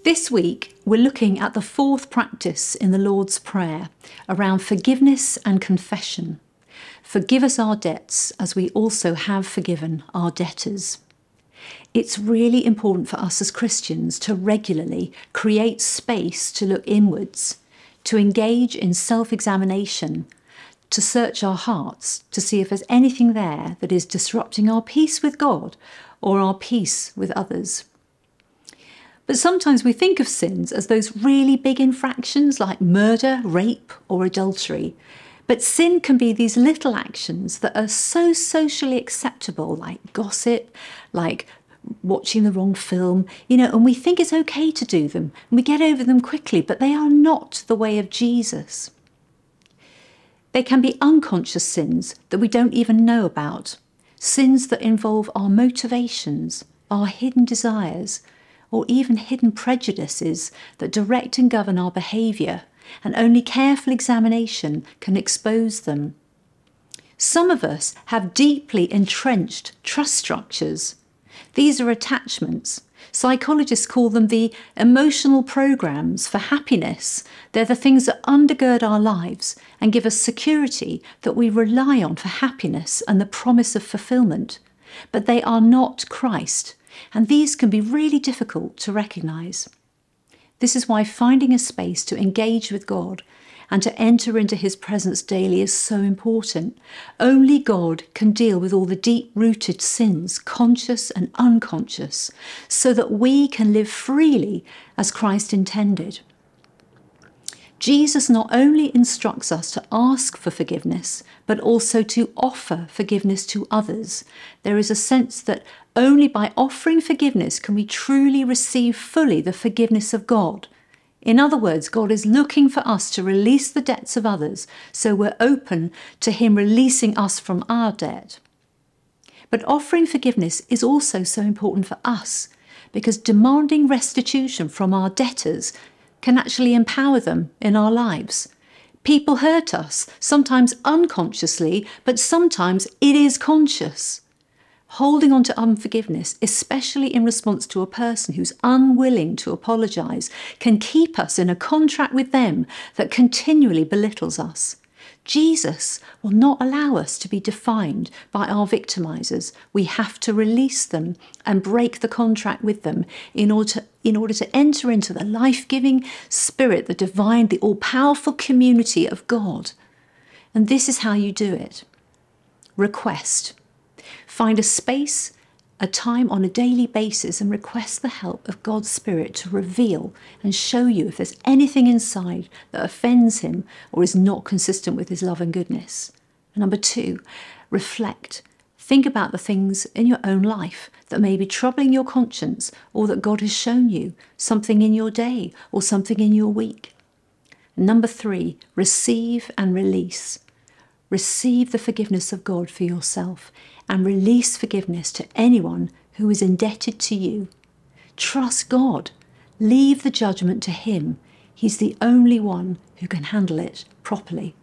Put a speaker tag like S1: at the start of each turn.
S1: This week, we're looking at the fourth practice in the Lord's Prayer around forgiveness and confession. Forgive us our debts as we also have forgiven our debtors. It's really important for us as Christians to regularly create space to look inwards, to engage in self-examination, to search our hearts to see if there's anything there that is disrupting our peace with God or our peace with others. But sometimes we think of sins as those really big infractions like murder, rape, or adultery. But sin can be these little actions that are so socially acceptable, like gossip, like watching the wrong film, and we think it's okay to do them. And we get over them quickly, but they are not the way of Jesus. They can be unconscious sins that we don't even know about. Sins that involve our motivations, our hidden desires, or even hidden prejudices that direct and govern our behaviour, and only careful examination can expose them. Some of us have deeply entrenched trust structures. These are attachments. Psychologists call them the emotional programs for happiness. They're the things that undergird our lives and give us security that we rely on for happiness and the promise of fulfilment. But they are not Christ. And these can be really difficult to recognise. This is why finding a space to engage with God and to enter into his presence daily is so important. Only God can deal with all the deep-rooted sins, conscious and unconscious, so that we can live freely as Christ intended. Jesus not only instructs us to ask for forgiveness, but also to offer forgiveness to others. There is a sense that only by offering forgiveness can we truly receive fully the forgiveness of God. In other words, God is looking for us to release the debts of others, so we're open to him releasing us from our debt. But offering forgiveness is also so important for us, because demanding restitution from our debtors can actually empower them in our lives. People hurt us, sometimes unconsciously, but sometimes it is conscious. Holding on to unforgiveness, especially in response to a person who's unwilling to apologise, can keep us in a contract with them that continually belittles us. Jesus will not allow us to be defined by our victimisers. We have to release them and break the contract with them in order to enter into the life-giving spirit, the divine, the all-powerful community of God. And this is how you do it. Request. Find a space, a time on a daily basis, and request the help of God's Spirit to reveal and show you if there's anything inside that offends him or is not consistent with his love and goodness. And number 2, reflect. Think about the things in your own life that may be troubling your conscience, or that God has shown you, something in your day or something in your week. And number 3, receive and release. Receive the forgiveness of God for yourself and release forgiveness to anyone who is indebted to you. Trust God. Leave the judgment to him. He's the only one who can handle it properly.